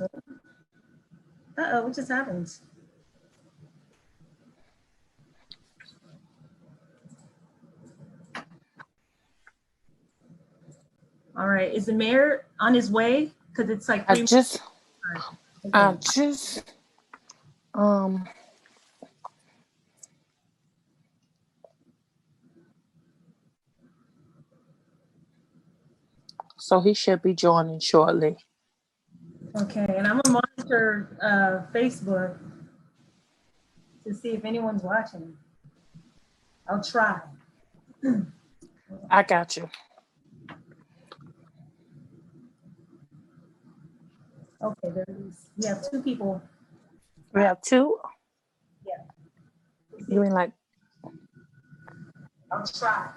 Uh-oh, what just happened? All right, is the mayor on his way? Because it's like so he should be joining shortly. Okay, and I'm gonna monitor Facebook to see if anyone's watching. I'll try. I got you. Okay, there it is. We have two people. We have two? Yeah. You mean like? I'll try.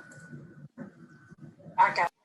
I got you.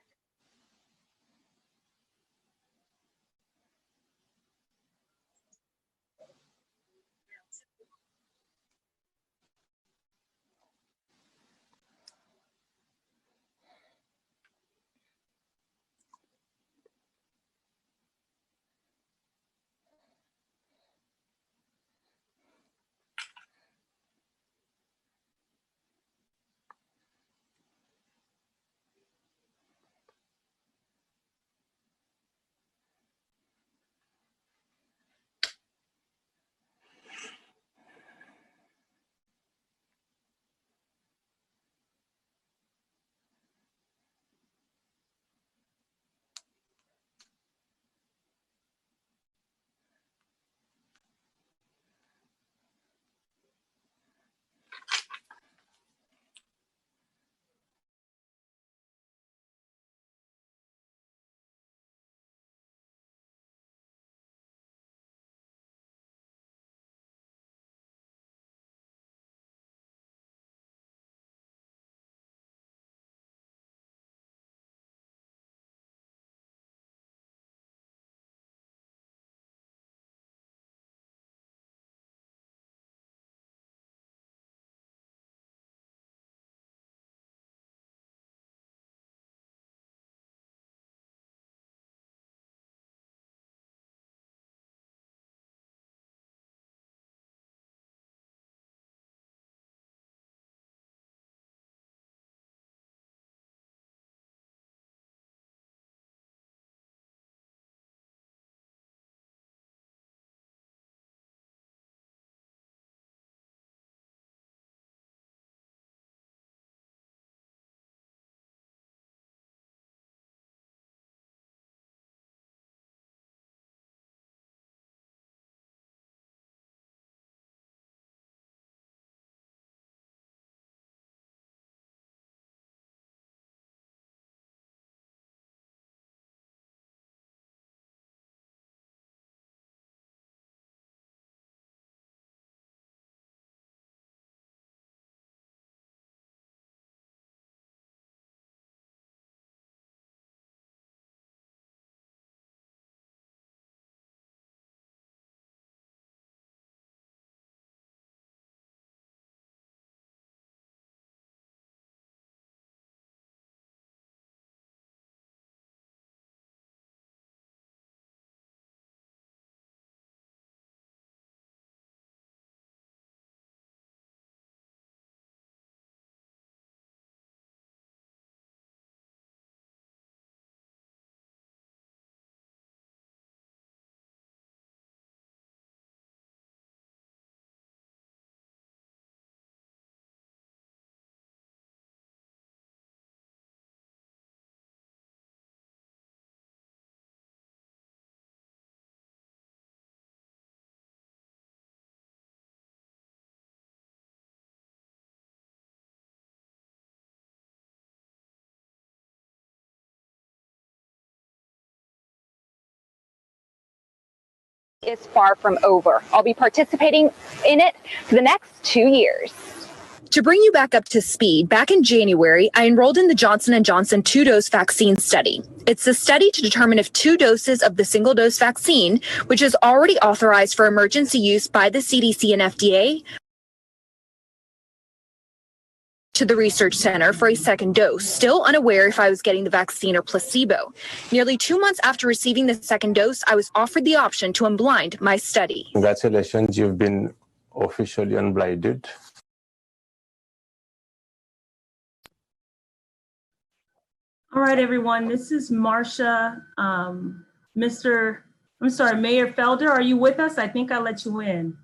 Is far from over. I'll be participating in it for the next 2 years. To bring you back up to speed, back in January, I enrolled in the Johnson & Johnson 2-dose vaccine study. It's a study to determine if 2 doses of the single-dose vaccine, which is already authorized for emergency use by the CDC and FDA, to the research center for a second dose, still unaware if I was getting the vaccine or placebo. Nearly 2 months after receiving the second dose, I was offered the option to unblind my study. Congratulations, you've been officially unblinded. All right, everyone, this is Marcia. Mayor Felder, are you with us? I think I let you in.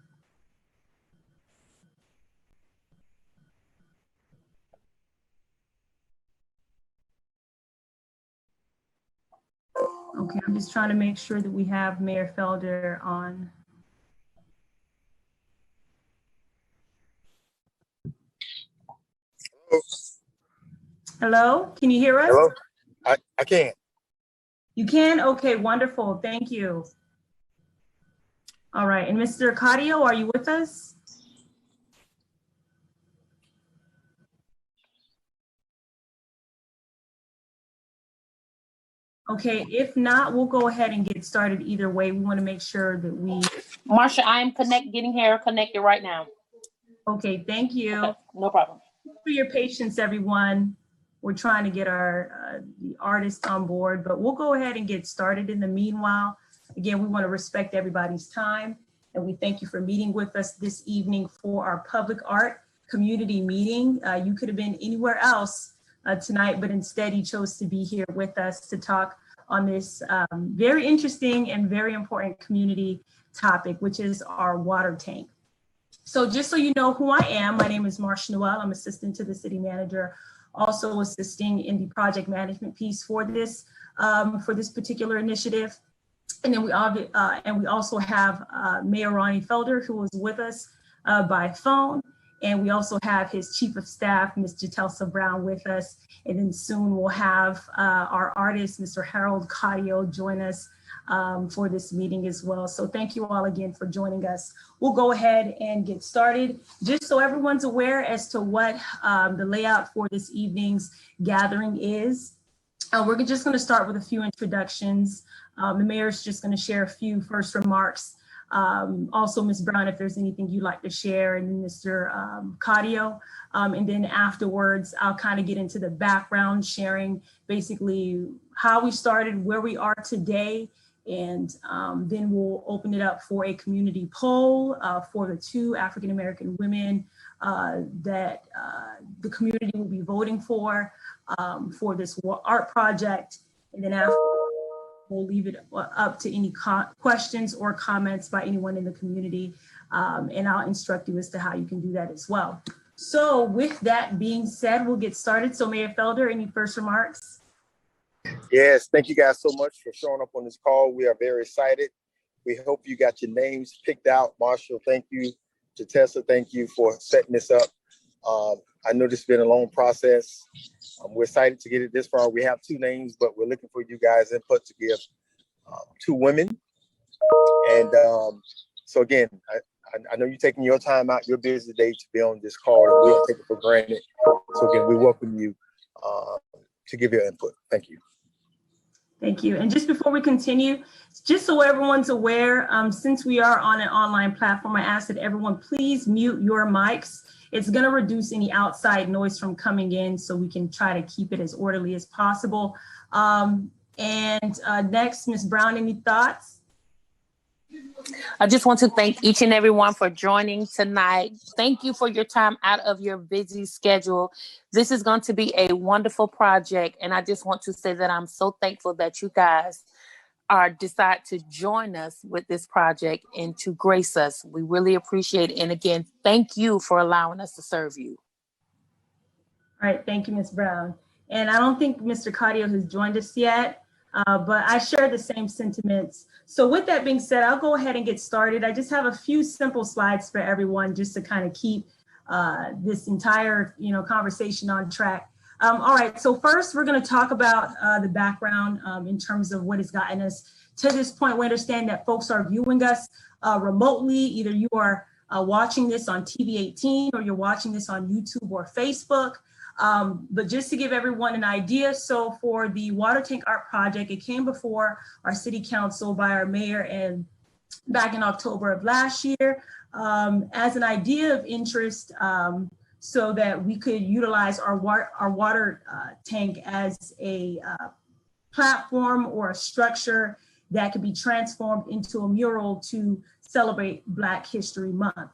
Okay, I'm just trying to make sure that we have Mayor Felder on. Hello, can you hear us? Hello, I can. You can? Okay, wonderful. Thank you. All right, and Mr. Cadio, are you with us? Okay, if not, we'll go ahead and get started either way. We want to make sure that we. Marsha, I am getting here connected right now. Okay, thank you. Okay, no problem. For your patience, everyone. We're trying to get our the artist on board, but we'll go ahead and get started. In the meanwhile, again, we want to respect everybody's time, and we thank you for meeting with us this evening for our public art community meeting. You could have been anywhere else tonight, but instead you chose to be here with us to talk on this very interesting and very important community topic, which is our water tank. So just so you know who I am, my name is Marcia Noel. I'm assistant to the city manager, also assisting in the project management piece for this particular initiative. And then we also have Mayor Ronnie Felder, who was with us by phone. And we also have his chief of staff, Ms. Jatelsa Brown, with us. And then soon we'll have our artist, Mr. Harold Cadio, join us for this meeting as well. So thank you all again for joining us. We'll go ahead and get started. Just so everyone's aware as to what the layout for this evening's gathering is. We're just going to start with a few introductions. The mayor's just going to share a few first remarks. Also, Ms. Brown, if there's anything you'd like to share, and then Mr. Cadio. And then afterwards, I'll kind of get into the background, sharing basically how we started, where we are today, and then we'll open it up for a community poll for the 2 African-American women that the community will be voting for this art project. And then after, we'll leave it up to any questions or comments by anyone in the community. And I'll instruct you as to how you can do that as well. So with that being said, we'll get started. So Mayor Felder, any first remarks? Yes, thank you guys so much for showing up on this call. We are very excited. We hope you got your names picked out. Marshall, thank you. Jatessa, thank you for setting this up. I know this has been a long process. We're excited to get it this far. We have 2 names, but we're looking for you guys' input to give 2 women. And so again, I know you're taking your time out, your busy day to be on this call, and we don't take it for granted. So again, we welcome you to give your input. Thank you. Thank you. And just before we continue, just so everyone's aware, since we are on an online platform, I ask that everyone please mute your mics. It's going to reduce any outside noise from coming in, so we can try to keep it as orderly as possible. Next, Ms. Brown, any thoughts? I just want to thank each and everyone for joining tonight. Thank you for your time out of your busy schedule. This is going to be a wonderful project, and I just want to say that I'm so thankful that you guys decide to join us with this project and to grace us. We really appreciate it. And again, thank you for allowing us to serve you. All right, thank you, Ms. Brown. And I don't think Mr. Cadio has joined us yet, but I share the same sentiments. So with that being said, I'll go ahead and get started. I just have a few simple slides for everyone just to kind of keep this entire conversation on track. All right, so first we're going to talk about the background in terms of what has gotten us to this point. We understand that folks are viewing us remotely. Either you are watching this on TV 18 or you're watching this on YouTube or Facebook. But just to give everyone an idea, so for the water tank art project, it came before our city council by our mayor and back in October of last year as an idea of interest. so that we could utilize our water tank as a platform or a structure that could be transformed into a mural to celebrate Black History Month.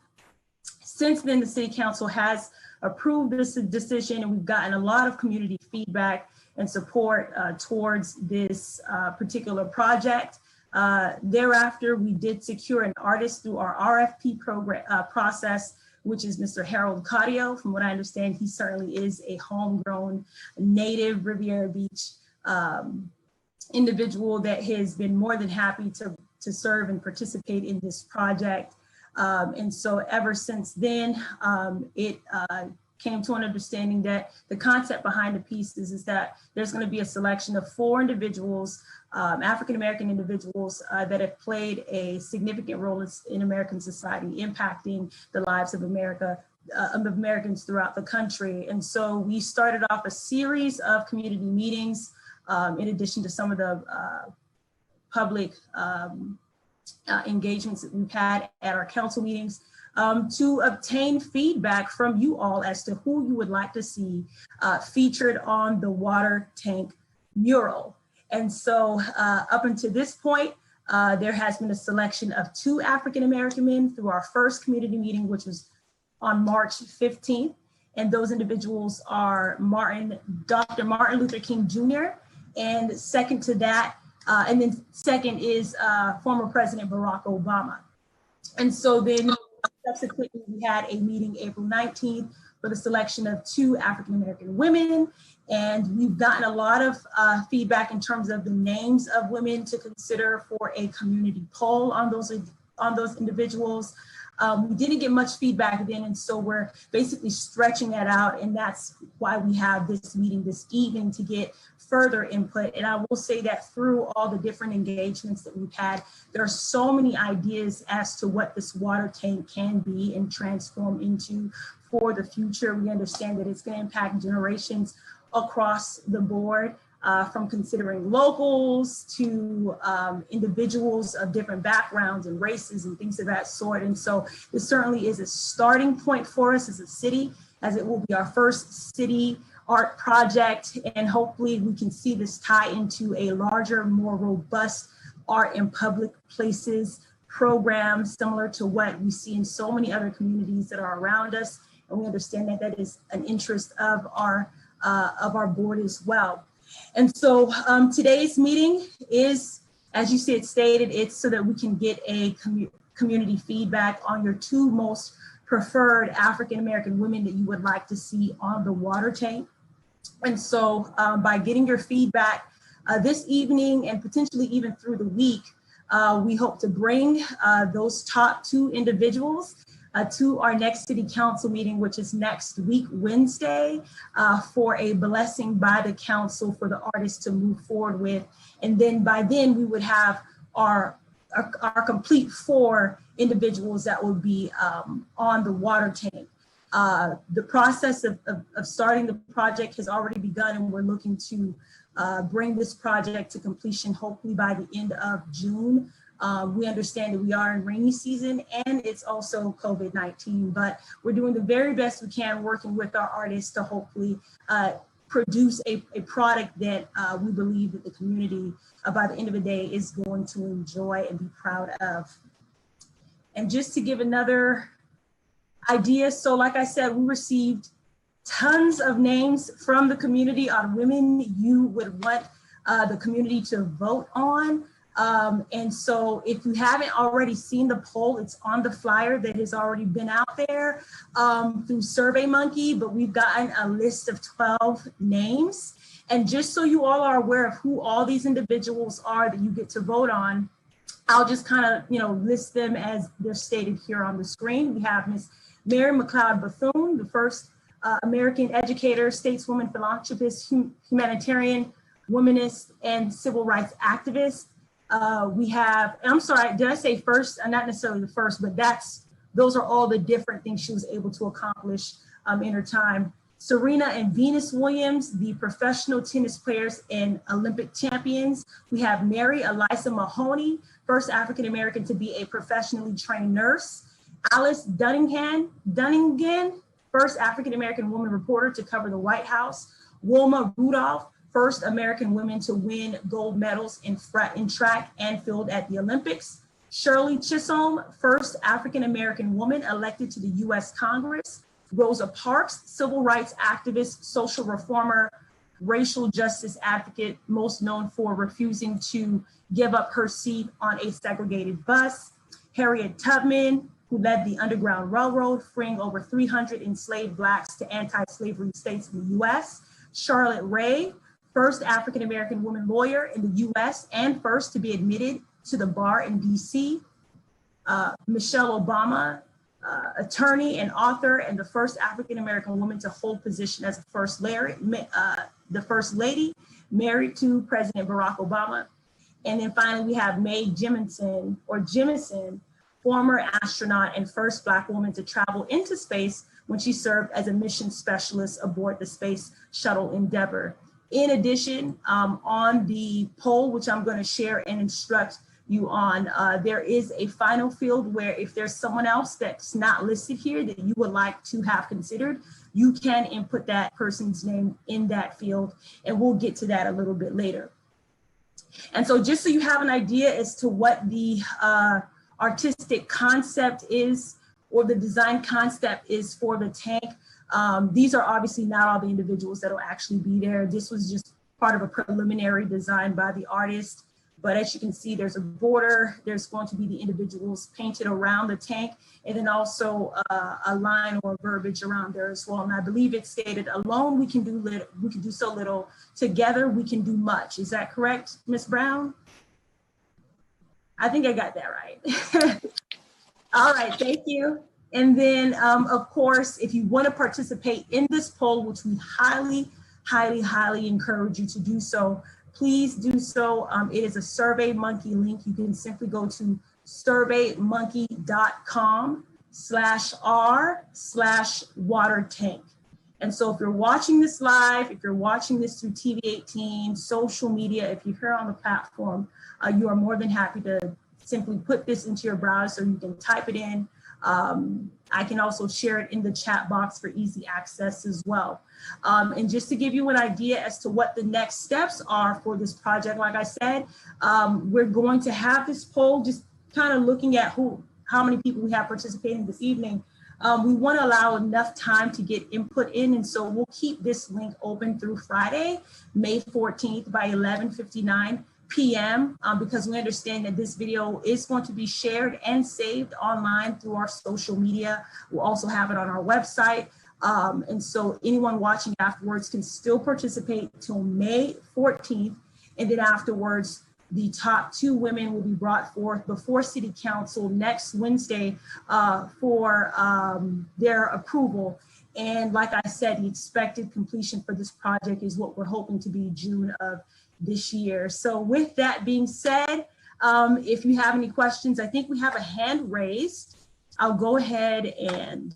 Since then, the City Council has approved this decision, and we've gotten a lot of community feedback and support towards this particular project. Thereafter, we did secure an artist through our RFP process, which is Mr. Harold Cadio. From what I understand, he certainly is a homegrown native Riviera Beach individual that has been more than happy to serve and participate in this project. And so ever since then, it came to an understanding that the concept behind the piece is that there's going to be a selection of 4 individuals, African-American individuals that have played a significant role in American society, impacting the lives of Americans throughout the country. And so we started off a series of community meetings, in addition to some of the public engagements that we've had at our council meetings, to obtain feedback from you all as to who you would like to see featured on the water tank mural. And so up until this point, there has been a selection of 2 African-American men through our first community meeting, which was on March 15th. And those individuals are Dr. Martin Luther King Jr., and second to that, and then second is former President Barack Obama. And so then subsequently, we had a meeting April 19th for the selection of 2 African-American women. And we've gotten a lot of feedback in terms of the names of women to consider for a community poll on those individuals. We didn't get much feedback then, and so we're basically stretching that out, and that's why we have this meeting this evening to get further input. And I will say that through all the different engagements that we've had, there are so many ideas as to what this water tank can be and transform into for the future. We understand that it's going to impact generations across the board, from considering locals to individuals of different backgrounds and races and things of that sort. And so this certainly is a starting point for us as a city, as it will be our first city art project. And hopefully we can see this tie into a larger, more robust art in public places program, similar to what we see in so many other communities that are around us. And we understand that that is an interest of our board as well. And so today's meeting is, as you stated, it's so that we can get a community feedback on your 2 most preferred African-American women that you would like to see on the water tank. And so by getting your feedback this evening and potentially even through the week, we hope to bring those top 2 individuals to our next city council meeting, which is next week, Wednesday, for a blessing by the council for the artists to move forward with. And then by then we would have our complete 4 individuals that would be on the water tank. The process of starting the project has already begun, and we're looking to bring this project to completion hopefully by the end of June. We understand that we are in rainy season and it's also COVID-19, but we're doing the very best we can working with our artists to hopefully produce a product that we believe that the community by the end of the day is going to enjoy and be proud of. And just to give another idea, so like I said, we received tons of names from the community on women you would want the community to vote on. And so if you haven't already seen the poll, it's on the flyer that has already been out there through SurveyMonkey, but we've gotten a list of 12 names. And just so you all are aware of who all these individuals are that you get to vote on, I'll just kind of, list them as they're stated here on the screen. We have Ms. Mary McLeod Bethune, the first American educator, stateswoman, philanthropist, humanitarian, womanist, and civil rights activist. We have, I'm sorry, did I say first? Not necessarily the first, but those are all the different things she was able to accomplish in her time. Serena and Venus Williams, the professional tennis players and Olympic champions. We have Mary Eliza Mahoney, first African-American to be a professionally trained nurse. Alice Dunningham, first African-American woman reporter to cover the White House. Wilma Rudolph, first American woman to win gold medals in track and field at the Olympics. Shirley Chisholm, first African-American woman elected to the US Congress. Rosa Parks, civil rights activist, social reformer, racial justice advocate, most known for refusing to give up her seat on a segregated bus. Harriet Tubman, who led the Underground Railroad, freeing over 300 enslaved Blacks to anti-slavery states in the US. Charlotte Ray, first African-American woman lawyer in the US and first to be admitted to the bar in DC. Michelle Obama, attorney and author, and the first African-American woman to hold position as the first lady, married to President Barack Obama. And then finally, we have Mae Jemison, former astronaut and first Black woman to travel into space when she served as a mission specialist aboard the Space Shuttle Endeavour. In addition, on the poll, which I'm going to share and instruct you on, there is a final field where if there's someone else that's not listed here that you would like to have considered, you can input that person's name in that field, and we'll get to that a little bit later. And so just so you have an idea as to what the artistic concept is, or the design concept is for the tank, these are obviously not all the individuals that will actually be there. This was just part of a preliminary design by the artist. But as you can see, there's a border, there's going to be the individuals painted around the tank, and then also a line or verbiage around there as well. And I believe it stated, alone we can do so little, together we can do much. Is that correct, Ms. Brown? I think I got that right. All right, thank you. And then of course, if you want to participate in this poll, which we highly, highly, highly encourage you to do so, please do so. It is a SurveyMonkey link. You can simply go to surveymonkey.com/r/water-tank. And so if you're watching this live, if you're watching this through TV18, social media, if you're here on the platform, you are more than happy to simply put this into your browser. You can type it in. I can also share it in the chat box for easy access as well. And just to give you an idea as to what the next steps are for this project, like I said, we're going to have this poll, just kind of looking at how many people we have participating this evening. We want to allow enough time to get input in, and so we'll keep this link open through Friday, May 14th by 11:59 p.m. Because we understand that this video is going to be shared and saved online through our social media. We'll also have it on our website. And so anyone watching afterwards can still participate till May 14th. And then afterwards, the top 2 women will be brought forth before City Council next Wednesday for their approval. And like I said, the expected completion for this project is what we're hoping to be June of this year. So with that being said, if you have any questions, I think we have a hand raised. I'll go ahead and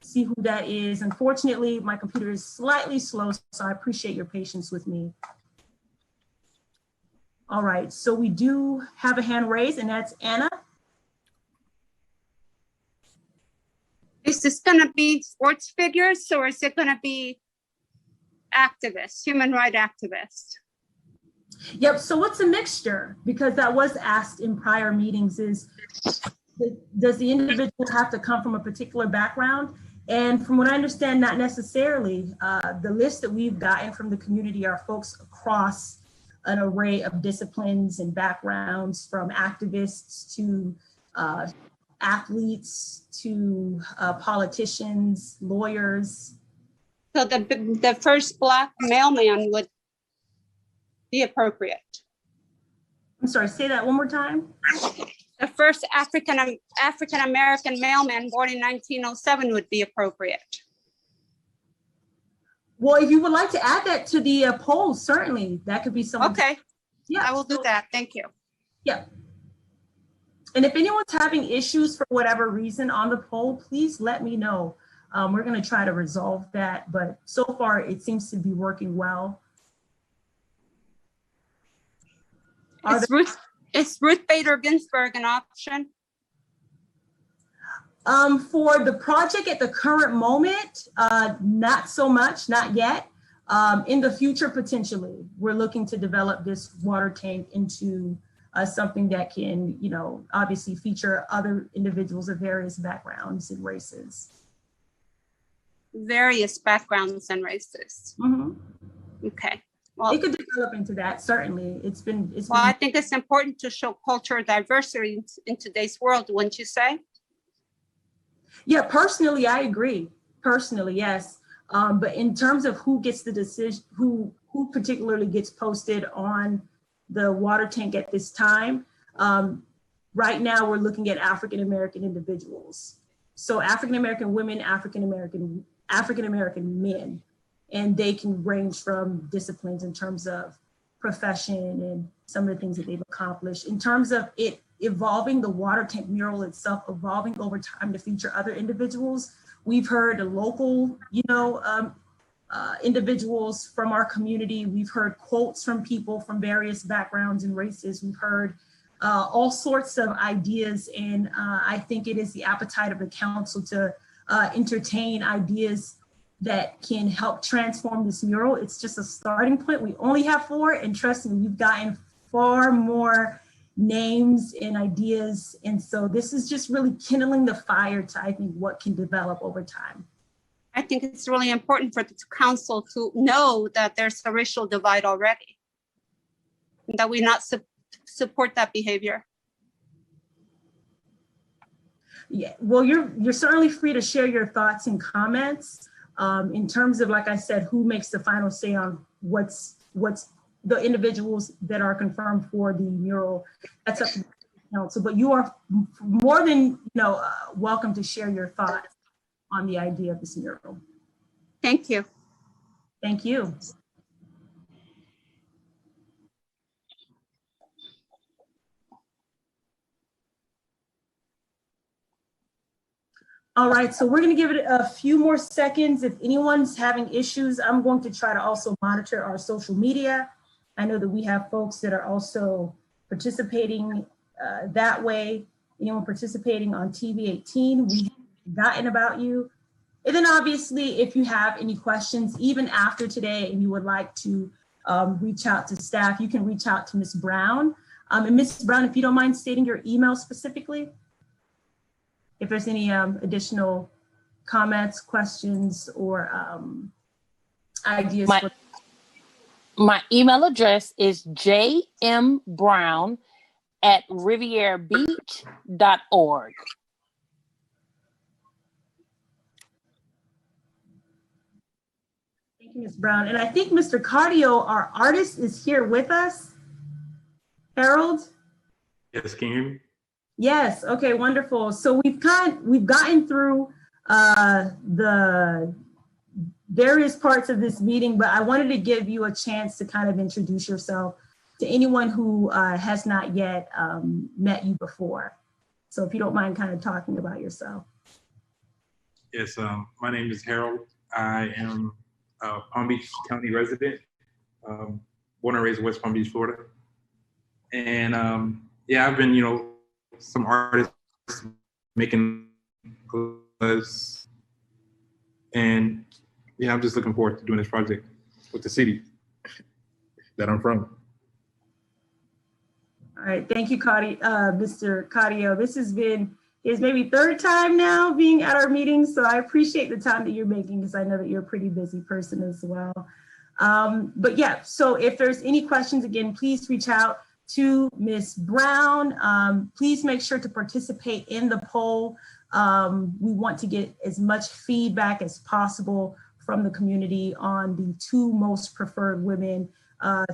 see who that is. Unfortunately, my computer is slightly slow, so I appreciate your patience with me. All right, so we do have a hand raised, and that's Anna. Is this gonna be sports figures, or is it gonna be activists, human rights activists? Yep, so it's a mixture, because that was asked in prior meetings, is does the individual have to come from a particular background? And from what I understand, not necessarily. The list that we've gotten from the community are folks across an array of disciplines and backgrounds, from activists to athletes to politicians, lawyers. So the first Black mailman would be appropriate. I'm sorry, say that one more time. The first African-American mailman born in 1907 would be appropriate. Well, if you would like to add that to the poll, certainly that could be someone. Okay, yeah, I will do that. Thank you. Yeah. And if anyone's having issues for whatever reason on the poll, please let me know. We're going to try to resolve that, but so far it seems to be working well. Is Ruth Bader Ginsburg an option? For the project at the current moment, not so much, not yet. In the future, potentially, we're looking to develop this water tank into something that can, you know, obviously feature other individuals of various backgrounds and races. Various backgrounds and races. Mm-hmm. Okay. Well, it could develop into that, certainly. Well, I think it's important to show cultural diversity in today's world, wouldn't you say? Yeah, personally, I agree. Personally, yes. But in terms of who gets the decision, who particularly gets posted on the water tank at this time, right now we're looking at African-American individuals. So African-American women, African-American men, and they can range from disciplines in terms of profession and some of the things that they've accomplished. In terms of it evolving, the water tank mural itself evolving over time to feature other individuals. We've heard local, individuals from our community. We've heard quotes from people from various backgrounds and races. We've heard all sorts of ideas. And I think it is the appetite of the council to entertain ideas that can help transform this mural. It's just a starting point. We only have 4, and trust me, we've gotten far more names and ideas. And so this is just really kindling the fire to, I think, what can develop over time. I think it's really important for the council to know that there's a racial divide already, and that we not support that behavior. Yeah, well, you're certainly free to share your thoughts and comments. In terms of, like I said, who makes the final say on what's the individuals that are confirmed for the mural, that's up to the council. But you are more than welcome to share your thoughts on the idea of this mural. Thank you. Thank you. All right, so we're going to give it a few more seconds. If anyone's having issues, I'm going to try to also monitor our social media. I know that we have folks that are also participating that way. Anyone participating on TV18, we've forgotten about you. And then obviously, if you have any questions, even after today, and you would like to reach out to staff, you can reach out to Ms. Brown. And Ms. Brown, if you don't mind stating your email specifically, if there's any additional comments, questions, or ideas. My email address is jmbrown@rivierabeach.org. Thank you, Ms. Brown. And I think Mr. Cardio, our artist, is here with us. Harold? Yes, can you hear me? Yes, okay, wonderful. So we've gotten through the various parts of this meeting, but I wanted to give you a chance to kind of introduce yourself to anyone who has not yet met you before. So if you don't mind kind of talking about yourself. Yes, my name is Harold. I am a Palm Beach County resident, born and raised in West Palm Beach, Florida. And yeah, I've been, some artists making us, and yeah, I'm just looking forward to doing this project with the city that I'm from. All right, thank you, Mr. Cardio. This has been his maybe 3rd time now being at our meeting, so I appreciate the time that you're making because I know that you're a pretty busy person as well. But yeah, so if there's any questions, again, please reach out to Ms. Brown. Please make sure to participate in the poll. We want to get as much feedback as possible from the community on the 2 most preferred women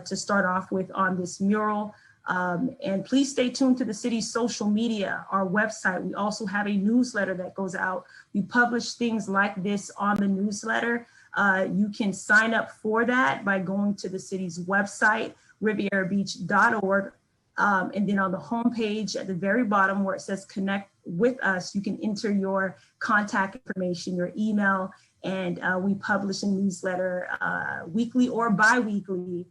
to start off with on this mural. And please stay tuned to the city's social media, our website. We also have a newsletter that goes out. We publish things like this on the newsletter. You can sign up for that by going to the city's website, rivierabeach.org. And then on the homepage at the very bottom where it says connect with us, you can enter your contact information, your email, And we publish a newsletter weekly or bi-weekly,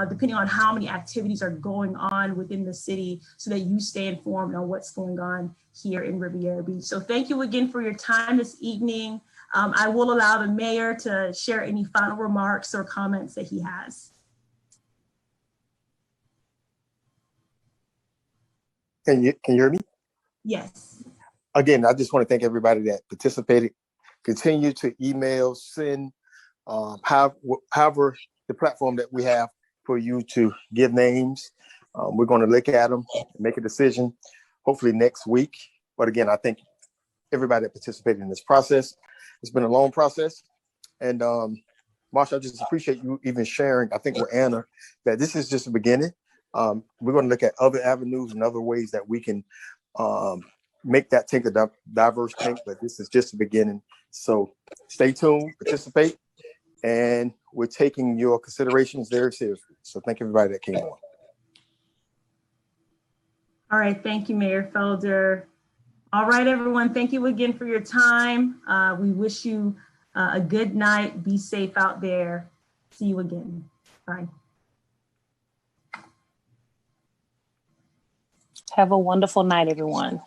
depending on how many activities are going on within the city, so that you stay informed on what's going on here in Riviera Beach. So thank you again for your time this evening. I will allow the mayor to share any final remarks or comments that he has. Can you hear me? Yes. Again, I just want to thank everybody that participated. Continue to email, send, however the platform that we have for you to give names. We're going to look at them and make a decision, hopefully next week. But again, I thank everybody that participated in this process. It's been a long process. And Marsha, I just appreciate you even sharing, I think with Anna, that this is just the beginning. We're going to look at other avenues and other ways that we can make that tank a diverse tank, but this is just the beginning. So stay tuned, participate, and we're taking your considerations very seriously. So thank everybody that came on. All right, thank you, Mayor Felder. All right, everyone, thank you again for your time. We wish you a good night. Be safe out there. See you again. Bye. Have a wonderful night, everyone.